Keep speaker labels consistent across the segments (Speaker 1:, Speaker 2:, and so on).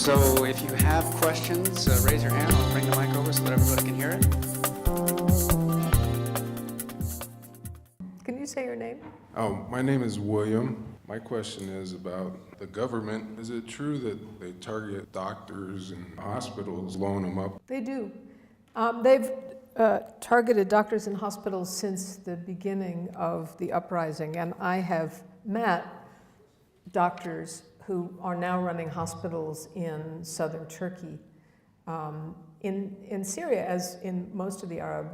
Speaker 1: So if you have questions, raise your hand. I'll bring the mic over so that everybody can hear it.
Speaker 2: Can you say your name?
Speaker 3: Oh, my name is William. My question is about the government. Is it true that they target doctors and hospitals, blowing them up?
Speaker 2: They do. They've targeted doctors and hospitals since the beginning of the uprising, and I have met doctors who are now running hospitals in southern Turkey. In Syria, as in most of the Arab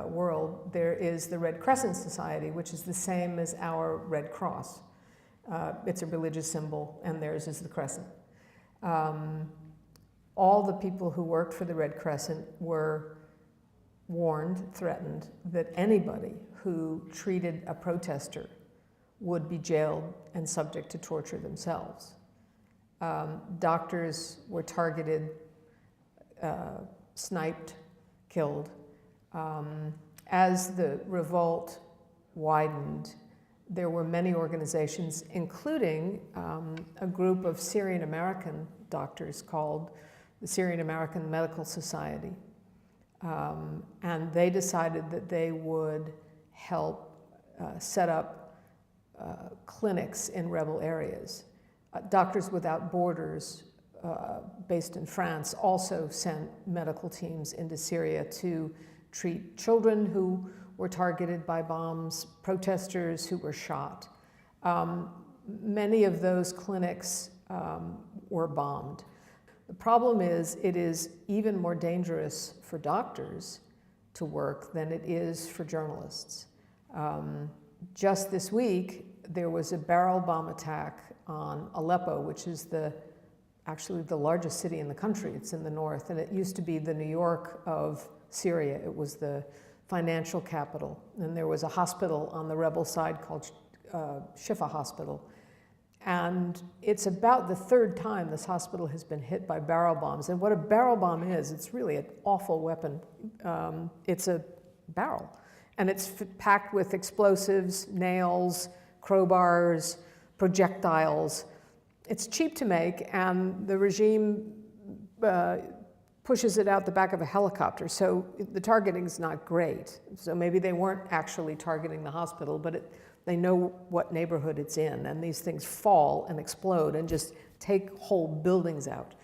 Speaker 2: world, there is the Red Crescent Society, which is the same as our Red Cross. It's a religious symbol, and theirs is the crescent. All the people who worked for the Red Crescent were warned, threatened, that anybody who treated a protester would be jailed and subject to torture themselves. Doctors were targeted, sniped, killed. As the revolt widened, there were many organizations, including a group of Syrian American doctors called the Syrian American Medical Society. And they decided that they would help set up clinics in rebel areas. Doctors Without Borders, based in France, also sent medical teams into Syria to treat children who were targeted by bombs, protesters who were shot. Many of those clinics were bombed. The problem is, it is even more dangerous for doctors to work than it is for journalists. Just this week, there was a barrel bomb attack on Aleppo, which is actually the largest city in the country. It's in the north, and it used to be the New York of Syria. It was the financial capital, and there was a hospital on the rebel side called Shifa Hospital. And it's about the third time this hospital has been hit by barrel bombs. And what a barrel bomb is, it's really an awful weapon. It's a barrel, and it's packed with explosives, nails, crowbars, projectiles. It's cheap to make, and the regime pushes it out the back of a helicopter, so the targeting is not great. So maybe they weren't actually targeting the hospital, but they know what neighborhood it's in, and these things fall and explode and just take whole buildings out.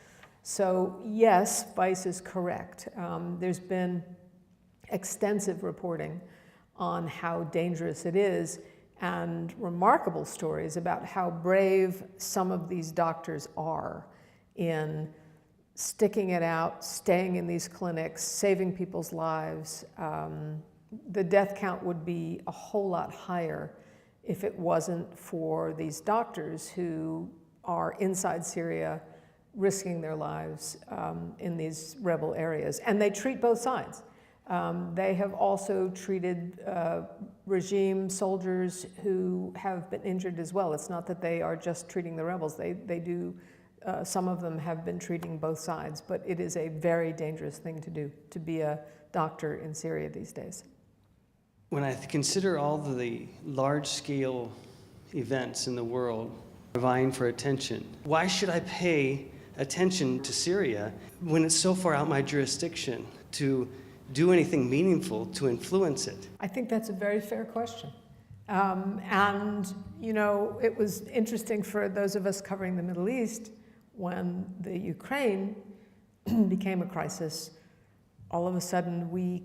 Speaker 2: So yes, Vice is correct. There's been extensive reporting on how dangerous it is, and remarkable stories about how brave some of these doctors are in sticking it out, staying in these clinics, saving people's lives. The death count would be a whole lot higher if it wasn't for these doctors who are inside Syria risking their lives in these rebel areas. And they treat both sides. They have also treated regime soldiers who have been injured as well. It's not that they are just treating the rebels. They do, some of them have been treating both sides, but it is a very dangerous thing to do, to be a doctor in Syria these days.
Speaker 4: When I consider all the large-scale events in the world vying for attention, why should I pay attention to Syria when it's so far out my jurisdiction to do anything meaningful to influence it?
Speaker 2: I think that's a very fair question. And, you know, it was interesting for those of us covering the Middle East when the Ukraine became a crisis. All of a sudden, we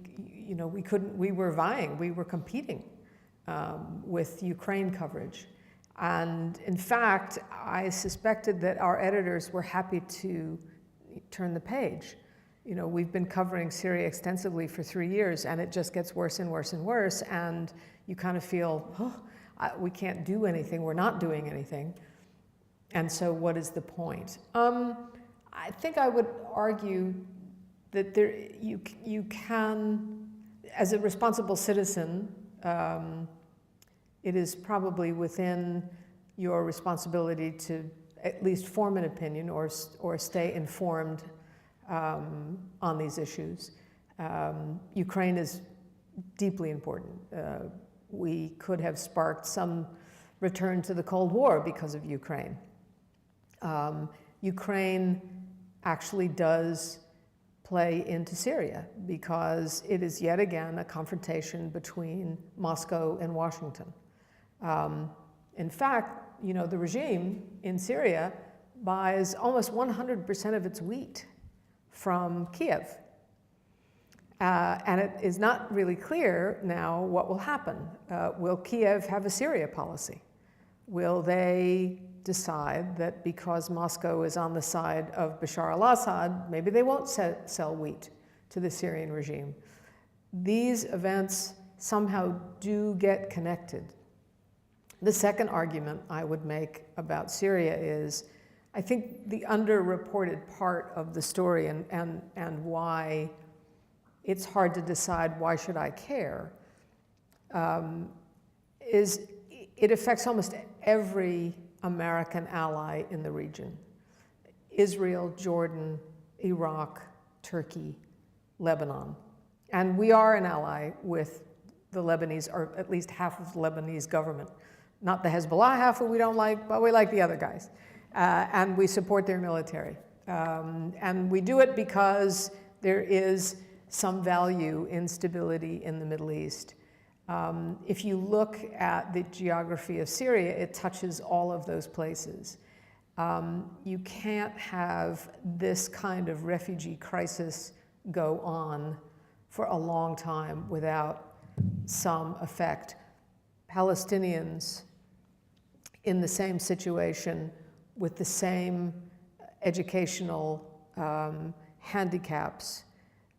Speaker 2: were vying, we were competing with Ukraine coverage. And in fact, I suspected that our editors were happy to turn the page. You know, we've been covering Syria extensively for 3 years, and it just gets worse and worse and worse, and you kind of feel, we can't do anything, we're not doing anything. And so what is the point? I think I would argue that you can, as a responsible citizen, it is probably within your responsibility to at least form an opinion or stay informed on these issues. Ukraine is deeply important. We could have sparked some return to the Cold War because of Ukraine. Ukraine actually does play into Syria, because it is yet again a confrontation between Moscow and Washington. In fact, the regime in Syria buys almost 100% of its wheat from Kiev. And it is not really clear now what will happen. Will Kiev have a Syria policy? Will they decide that because Moscow is on the side of Bashar al-Assad, maybe they won't sell wheat to the Syrian regime? These events somehow do get connected. The second argument I would make about Syria is, I think the underreported part of the story and why it's hard to decide why should I care, is it affects almost every American ally in the region. Israel, Jordan, Iraq, Turkey, Lebanon. And we are an ally with the Lebanese, or at least half of the Lebanese government. Not the Hezbollah half who we don't like, but we like the other guys. And we support their military. And we do it because there is some value in stability in the Middle East. If you look at the geography of Syria, it touches all of those places. You can't have this kind of refugee crisis go on for a long time without some effect. Palestinians in the same situation with the same educational handicaps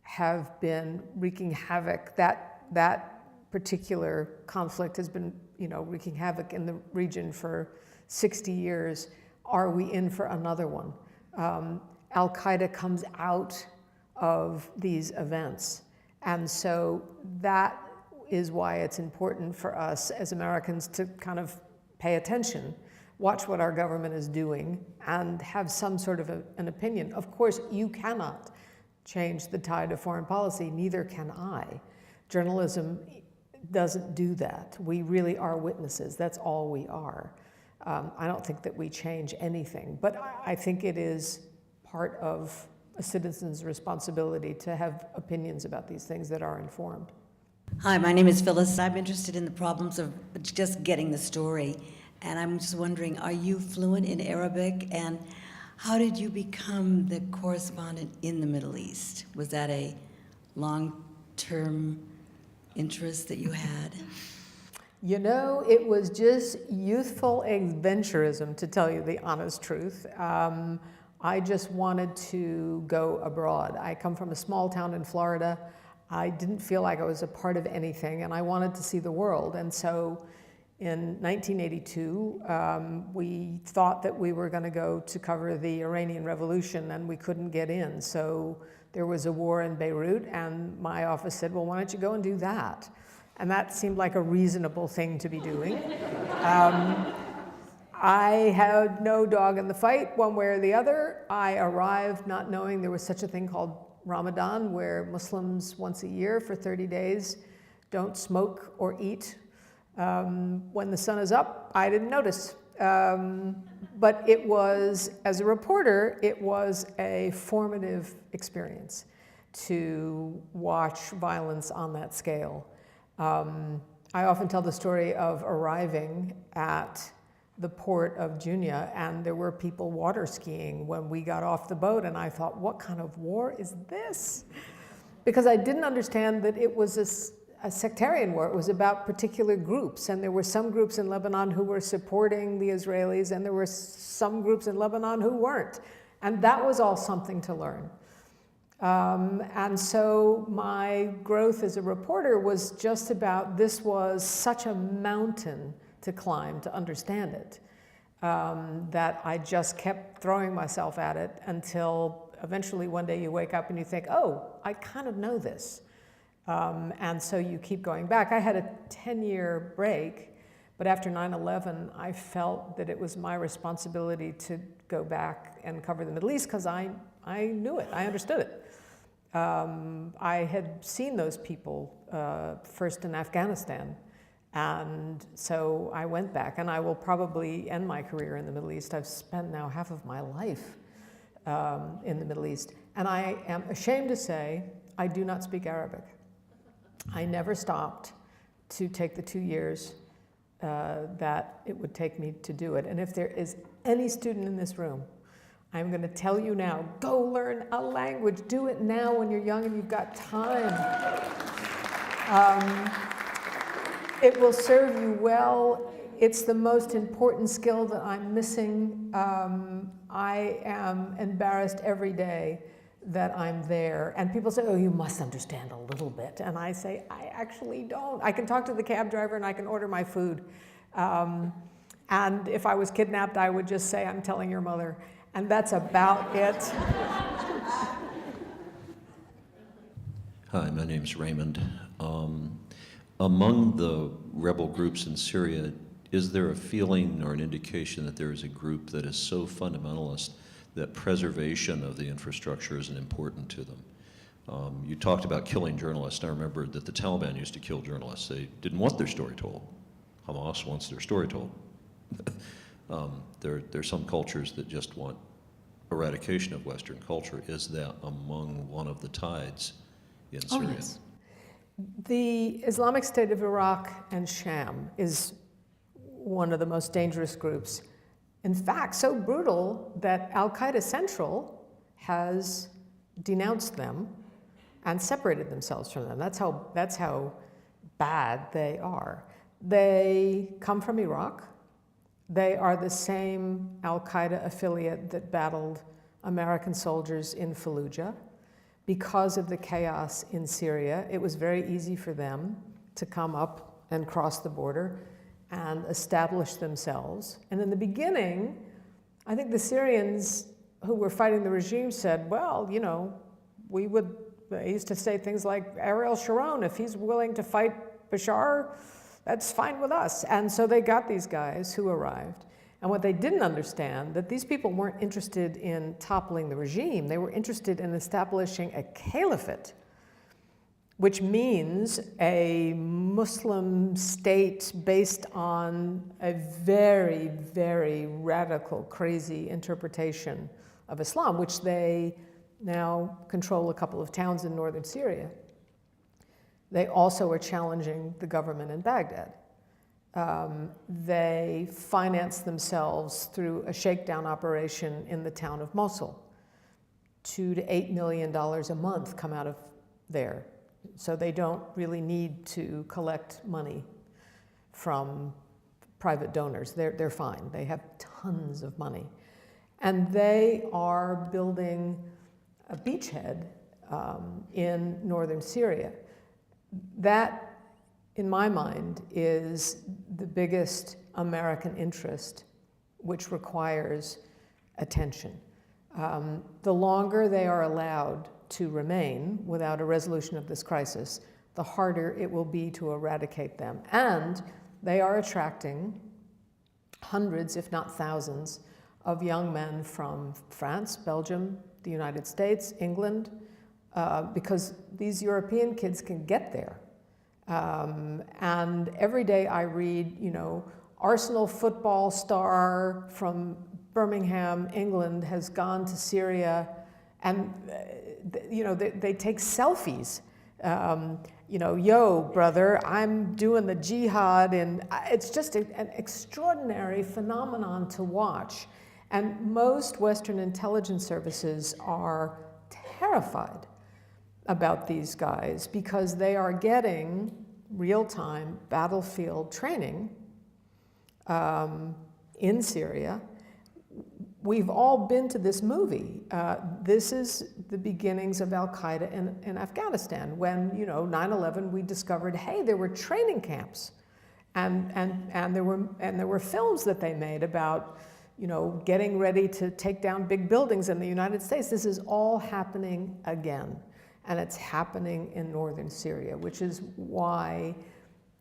Speaker 2: have been wreaking havoc. That particular conflict has been, wreaking havoc in the region for 60 years. Are we in for another one? Al-Qaeda comes out of these events. And so that is why it's important for us as Americans to kind of pay attention, watch what our government is doing, and have some sort of an opinion. Of course, you cannot change the tide of foreign policy, neither can I. Journalism doesn't do that. We really are witnesses. That's all we are. I don't think that we change anything, but I think it is part of a citizen's responsibility to have opinions about these things that are informed.
Speaker 5: Hi, my name is Phyllis. I'm interested in the problems of just getting the story. And I'm just wondering, are you fluent in Arabic? And how did you become the correspondent in the Middle East? Was that a long-term interest that you had?
Speaker 2: It was just youthful adventurism, to tell you the honest truth. I just wanted to go abroad. I come from a small town in Florida. I didn't feel like I was a part of anything, and I wanted to see the world. And so in 1982, we thought that we were going to go to cover the Iranian Revolution, and we couldn't get in. So there was a war in Beirut, and my office said, well, why don't you go and do that? And that seemed like a reasonable thing to be doing. I had no dog in the fight, one way or the other. I arrived not knowing there was such a thing called Ramadan, where Muslims once a year for 30 days don't smoke or eat. When the sun is up, I didn't notice. But it was, as a reporter, it was a formative experience to watch violence on that scale. I often tell the story of arriving at the port of Junia, and there were people water skiing when we got off the boat, and I thought, what kind of war is this? Because I didn't understand that it was a sectarian war. It was about particular groups, and there were some groups in Lebanon who were supporting the Israelis, and there were some groups in Lebanon who weren't. And that was all something to learn. And so my growth as a reporter was just about, this was such a mountain to climb to understand it, that I just kept throwing myself at it until eventually one day you wake up and you think, oh, I kind of know this. And so you keep going back. I had a 10-year break, but after 9/11, I felt that it was my responsibility to go back and cover the Middle East because I knew it, I understood it. I had seen those people first in Afghanistan. And so I went back, and I will probably end my career in the Middle East. I've spent now half of my life in the Middle East. And I am ashamed to say I do not speak Arabic. I never stopped to take the 2 years that it would take me to do it. And if there is any student in this room, I'm going to tell you now, go learn a language. Do it now when you're young and you've got time. It will serve you well. It's the most important skill that I'm missing. I am embarrassed every day that I'm there. And people say, oh, you must understand a little bit. And I say, I actually don't. I can talk to the cab driver and I can order my food. And if I was kidnapped, I would just say, I'm telling your mother. And that's about it.
Speaker 6: Hi, my name's Raymond. Among the rebel groups in Syria, is there a feeling or an indication that there is a group that is so fundamentalist that preservation of the infrastructure isn't important to them? You talked about killing journalists. I remember that the Taliban used to kill journalists. They didn't want their story told. Hamas wants their story told. There's some cultures that just want eradication of Western culture. Is that among one of the tides in Syria?
Speaker 2: Oh, yes. The Islamic State of Iraq and Sham is one of the most dangerous groups. In fact, so brutal that Al-Qaeda Central has denounced them and separated themselves from them. That's how bad they are. They come from Iraq. They are the same Al-Qaeda affiliate that battled American soldiers in Fallujah. Because of the chaos in Syria, it was very easy for them to come up and cross the border and establish themselves. And in the beginning, I think the Syrians who were fighting the regime said, well, you know, they used to say things like, Ariel Sharon, if he's willing to fight Bashar, that's fine with us. And so they got these guys who arrived. And what they didn't understand, that these people weren't interested in toppling the regime. They were interested in establishing a caliphate, which means a Muslim state based on a very, very radical, crazy interpretation of Islam, which they now control a couple of towns in northern Syria. They also are challenging the government in Baghdad. They finance themselves through a shakedown operation in the town of Mosul. $2 to $8 million a month come out of there. So they don't really need to collect money from private donors. They're fine. They have tons of money. And they are building a beachhead in northern Syria. That, in my mind, is the biggest American interest, which requires attention. The longer they are allowed to remain without a resolution of this crisis, the harder it will be to eradicate them. And they are attracting hundreds, if not thousands, of young men from France, Belgium, the United States, England, because these European kids can get there. And every day I read, you know, Arsenal football star from Birmingham, England, has gone to Syria, and you know, they take selfies. You know, yo, brother, I'm doing the jihad, and it's just an extraordinary phenomenon to watch. And most Western intelligence services are terrified about these guys because they are getting real-time battlefield training in Syria. We've all been to this movie. This is the beginnings of Al-Qaeda in Afghanistan. When, you know, 9/11, we discovered, hey, there were training camps, and there were films that they made about, you know, getting ready to take down big buildings in the United States. This is all happening again, and it's happening in northern Syria, which is why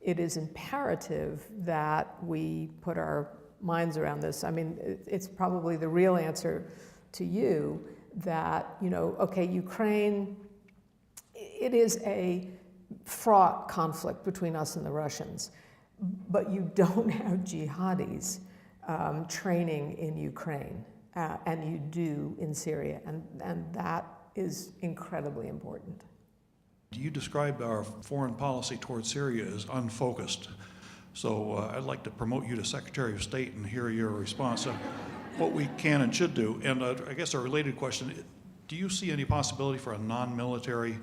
Speaker 2: it is imperative that we put our minds around this. I mean, it's probably the real answer to you that, you know, okay, Ukraine, it is a fraught conflict between us and the Russians, but you don't have jihadis training in Ukraine. and you do in Syria, and that is incredibly important.
Speaker 7: You described our foreign policy towards Syria as unfocused. So I'd like to promote you to Secretary of State and hear your response on what we can and should do. And I guess a related question, do you see any possibility for a non-military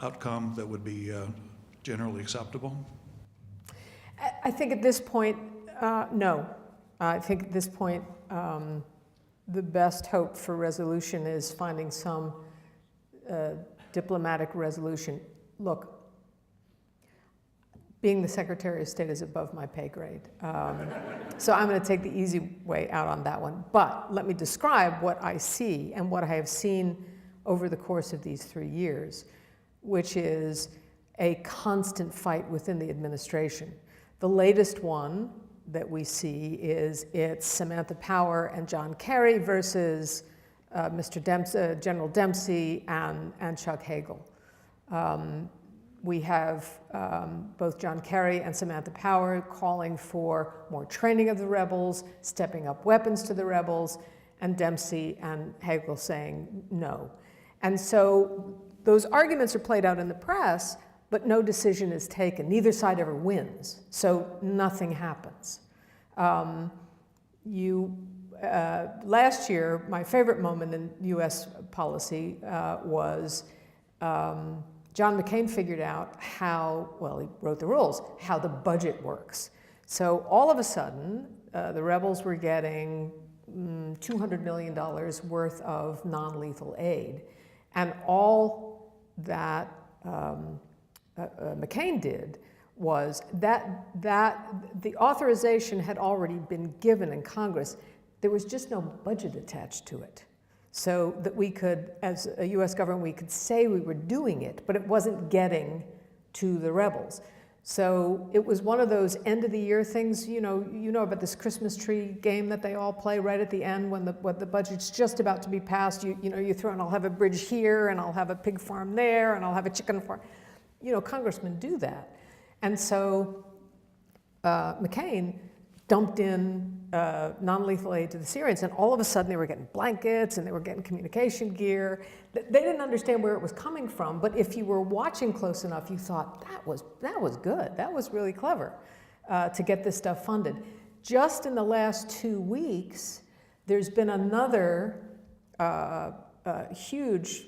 Speaker 7: outcome that would be generally acceptable?
Speaker 2: I think at this point, no. I think at this point, the best hope for resolution is finding some diplomatic resolution. Look, being the Secretary of State is above my pay grade. So I'm going to take the easy way out on that one. But let me describe what I see and what I have seen over the course of these 3 years, which is a constant fight within the administration. The latest one that we see is it's Samantha Power and John Kerry versus General Dempsey and Chuck Hagel. We have both John Kerry and Samantha Power calling for more training of the rebels, stepping up weapons to the rebels, and Dempsey and Hagel saying no. And so those arguments are played out in the press, but no decision is taken. Neither side ever wins, so nothing happens. Last year, my favorite moment in U.S. policy was John McCain figured out how, well, he wrote the rules, how the budget works. So all of a sudden, the rebels were getting $200 million worth of non-lethal aid. And all that McCain did was that the authorization had already been given in Congress. There was just no budget attached to it. So that we could, as a US government, we could say we were doing it, but it wasn't getting to the rebels. So it was one of those end of the year things, you know about this Christmas tree game that they all play right at the end when the budget's just about to be passed. You throw in, I'll have a bridge here, and I'll have a pig farm there, and I'll have a chicken farm. Congressmen do that. And so McCain dumped in non-lethal aid to the Syrians, and all of a sudden they were getting blankets and they were getting communication gear. They didn't understand where it was coming from, but if you were watching close enough, you thought, that was good. That was really clever to get this stuff funded. Just in the last 2 weeks, there's been another huge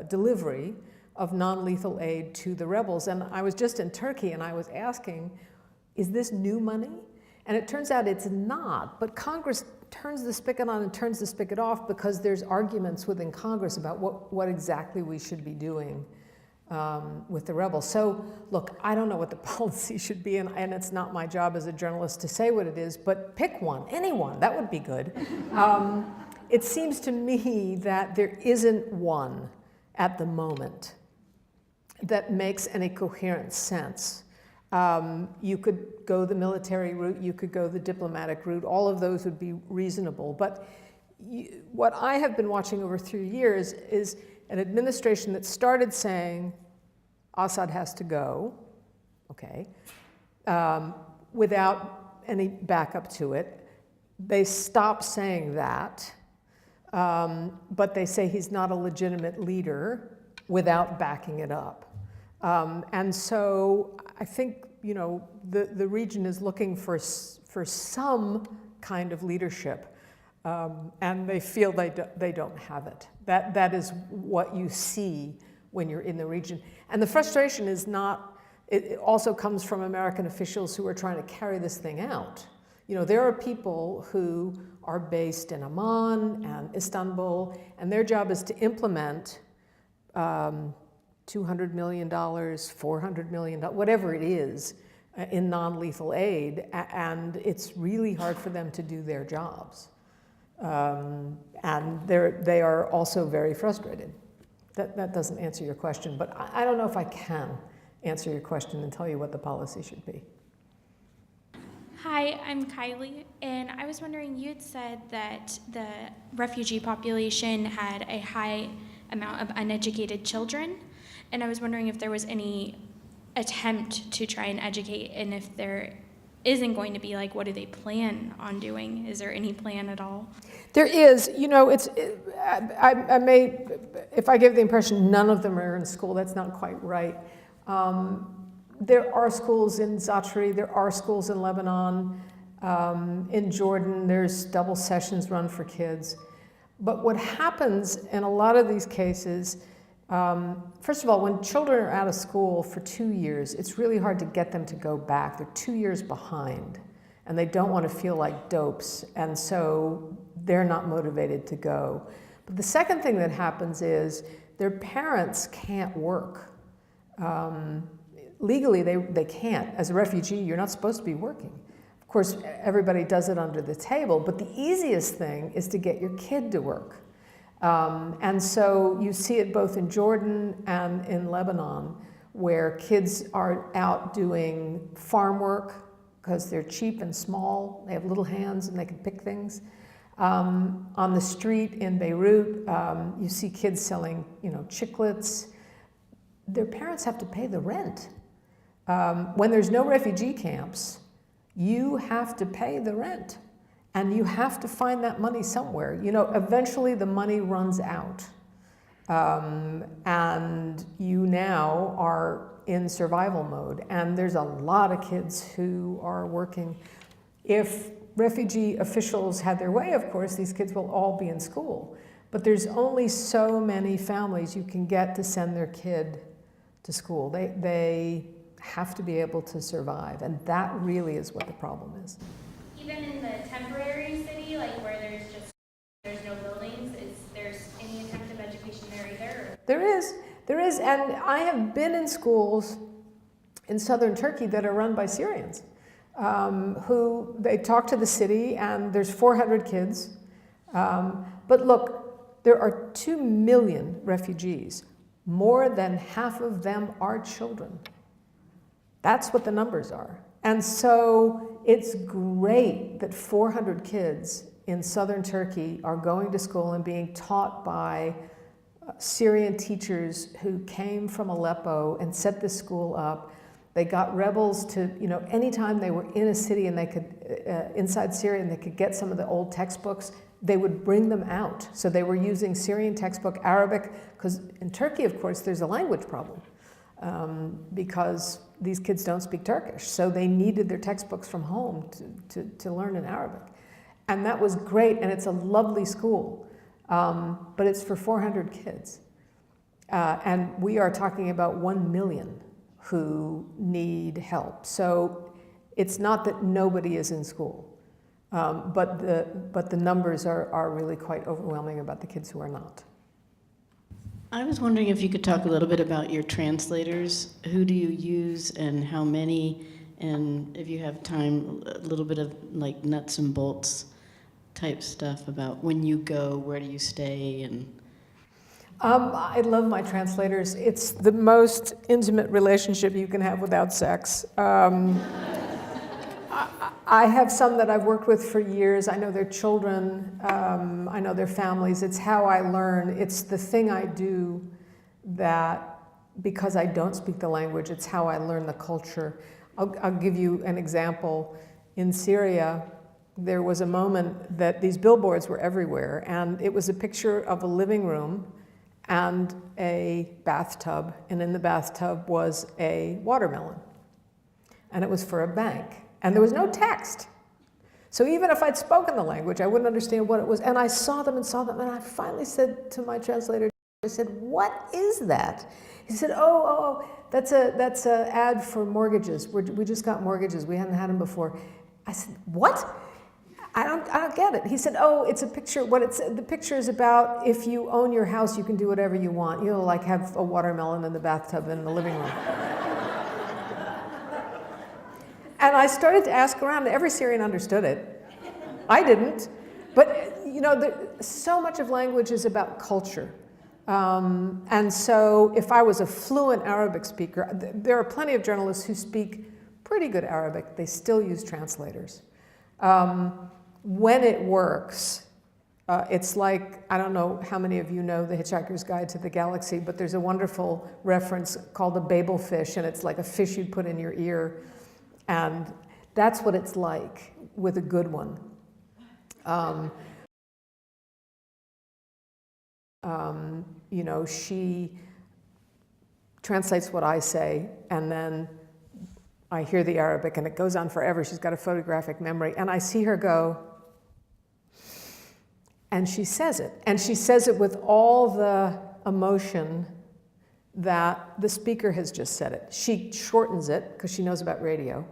Speaker 2: delivery of non-lethal aid to the rebels. And I was just in Turkey and I was asking, is this new money? And it turns out it's not, but Congress turns the spigot on and turns the spigot off because there's arguments within Congress about what exactly we should be doing with the rebels. So look, I don't know what the policy should be, and it's not my job as a journalist to say what it is, but pick one, anyone, that would be good. It seems to me that there isn't one at the moment that makes any coherent sense. You could go the military route, you could go the diplomatic route, all of those would be reasonable. But what I have been watching over 3 years is an administration that started saying Assad has to go, okay, without any backup to it. They stop saying that, but they say he's not a legitimate leader without backing it up. And so I think, the region is looking for some kind of leadership, and they feel they don't have it. That is what you see when you're in the region. And the frustration is not, it also comes from American officials who are trying to carry this thing out. There are people who are based in Amman and Istanbul, and their job is to implement $200 million, $400 million, whatever it is, in non-lethal aid, and it's really hard for them to do their jobs. And they are also very frustrated. That doesn't answer your question, but I don't know if I can answer your question and tell you what the policy should be.
Speaker 8: Hi, I'm Kylie, and I was wondering, you had said that the refugee population had a high amount of uneducated children. And I was wondering if there was any attempt to try and educate, and if there isn't going to be like, what do they plan on doing? Is there any plan at all?
Speaker 2: There is, I may, if I give the impression none of them are in school, that's not quite right. There are schools in Zatri, there are schools in Lebanon, in Jordan, there's double sessions run for kids. But what happens in a lot of these cases, first of all, when children are out of school for 2 years, it's really hard to get them to go back. They're 2 years behind, and they don't want to feel like dopes, and so they're not motivated to go. But the second thing that happens is their parents can't work. Legally, they can't. As a refugee, you're not supposed to be working. Of course, everybody does it under the table, but the easiest thing is to get your kid to work. And so you see it both in Jordan and in Lebanon, where kids are out doing farm work because they're cheap and small. They have little hands and they can pick things. On the street in Beirut, you see kids selling, chiclets. Their parents have to pay the rent. When there's no refugee camps, you have to pay the rent. And you have to find that money somewhere. Eventually the money runs out. And you now are in survival mode. And there's a lot of kids who are working. If refugee officials had their way, of course, these kids will all be in school. But there's only so many families you can get to send their kid to school. They have to be able to survive. And that really is what the problem is.
Speaker 8: Even in the temporary city, like where there's no buildings, is there's any attempt of education there either?
Speaker 2: There is, and I have been in schools in southern Turkey that are run by Syrians, who they talk to the city, and there's 400 kids. But look, there are 2 million refugees. More than half of them are children. That's what the numbers are. And so it's great that 400 kids in southern Turkey are going to school and being taught by Syrian teachers who came from Aleppo and set this school up. They got rebels to, anytime they were in a city and they could, inside Syria, and they could get some of the old textbooks, they would bring them out. So they were using Syrian textbook, Arabic, because in Turkey, of course, there's a language problem. Because these kids don't speak Turkish. So they needed their textbooks from home to learn in Arabic. And that was great, and it's a lovely school. But it's for 400 kids. And we are talking about 1 million who need help. So it's not that nobody is in school, but the numbers are really quite overwhelming about the kids who are not.
Speaker 9: I was wondering if you could talk a little bit about your translators. Who do you use and how many? And if you have time, a little bit of like nuts and bolts type stuff about when you go, where do you stay? And
Speaker 2: I love my translators. It's the most intimate relationship you can have without sex. I have some that I've worked with for years. I know their children. I know their families. It's how I learn. It's the thing I do that, because I don't speak the language, it's how I learn the culture. I'll give you an example. In Syria, there was a moment that these billboards were everywhere, and it was a picture of a living room and a bathtub, and in the bathtub was a watermelon. And it was for a bank. And there was no text. So even if I'd spoken the language, I wouldn't understand what it was. And I saw them, and I finally said to my translator, I said, "What is that?" He said, oh, that's a ad for mortgages. We just got mortgages. We hadn't had them before. I said, "What? I don't get it." He said, "Oh, it's a picture. The picture is about if you own your house, you can do whatever you want. Like have a watermelon in the bathtub in the living room." And I started to ask around, and every Syrian understood it. I didn't. But, so much of language is about culture. And so if I was a fluent Arabic speaker, there are plenty of journalists who speak pretty good Arabic. They still use translators. When it works, it's like, I don't know how many of you know The Hitchhiker's Guide to the Galaxy, but there's a wonderful reference called a Babel fish, and it's like a fish you'd put in your ear. And That's what it's like with a good one. You know, she translates what I say, and then I hear the Arabic, and it goes on forever. She's got a photographic memory, and I see her go, and she says it. And she says it with all the emotion that the speaker has just said it. She shortens it, because she knows about radio,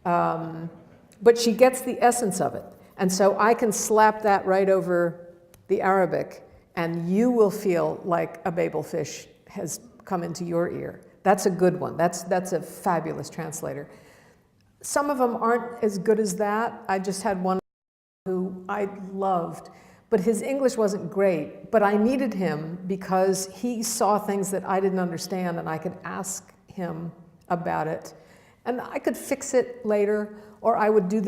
Speaker 2: but she gets the essence of it. And so I can slap that right over the Arabic, and you will feel like a Babel fish has come into your ear. That's a good one. That's a fabulous translator. Some of them aren't as good as that. I just had one who I loved, but his English wasn't great, but I needed him because he saw things that I didn't understand, and I could ask him about it. And I could fix it later, or I would do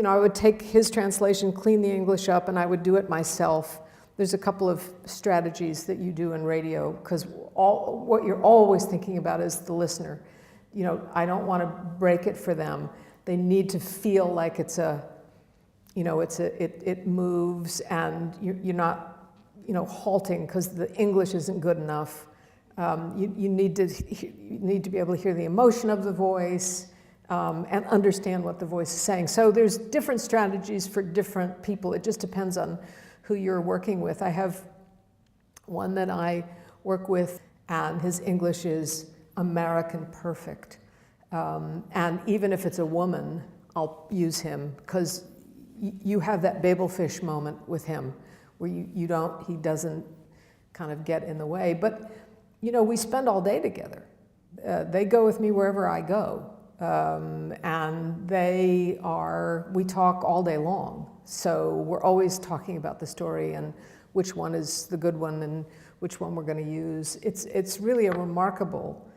Speaker 2: I would take his translation, clean the English up, and I would do it myself. There's a couple of strategies that you do in radio, because what you're always thinking about is the listener. You know, I don't want to break it for them. They need to feel like it's it moves, and you're not, halting because the English isn't good enough. You need to be able to hear the emotion of the voice and understand what the voice is saying. So there's different strategies for different people. It just depends on who you're working with. I have one that I work with, and his English is American perfect. And even if it's a woman, I'll use him, because you have that Babel fish moment with him, where he doesn't kind of get in the way. But, we spend all day together. They go with me wherever I go. And we talk all day long. So we're always talking about the story and which one is the good one and which one we're going to use. It's really a remarkable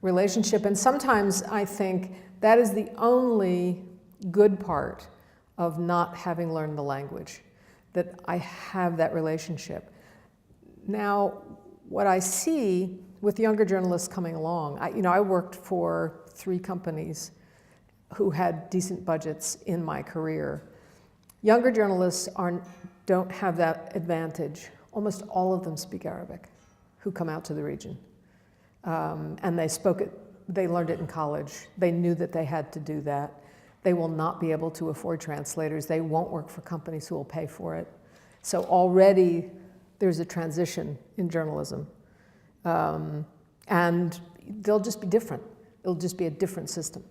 Speaker 2: relationship. And sometimes I think that is the only good part of not having learned the language, that I have that relationship. Now, what I see with younger journalists coming along, I worked for 3 companies who had decent budgets in my career. Younger journalists don't have that advantage. Almost all of them speak Arabic, who come out to the region. And they learned it in college. They knew that they had to do that. They will not be able to afford translators. They won't work for companies who will pay for it. So already there's a transition in journalism. And they'll just be different. It'll just be a different system.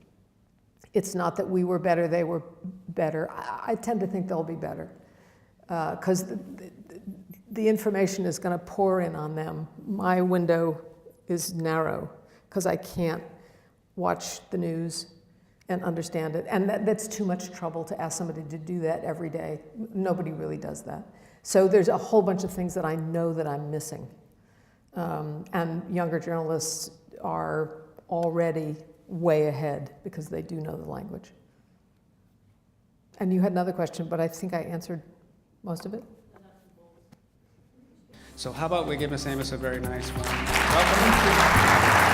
Speaker 2: It's not that we were better, they were better. I tend to think they'll be better, because the information is going to pour in on them. My window is narrow, because I can't watch the news and understand it. And that's too much trouble to ask somebody to do that every day. Nobody really does that. So there's a whole bunch of things that I know that I'm missing. And younger journalists are already way ahead because they do know the language. And you had another question, but I think I answered most of it.
Speaker 1: So how about we give Miss Amos a very nice one. Welcome.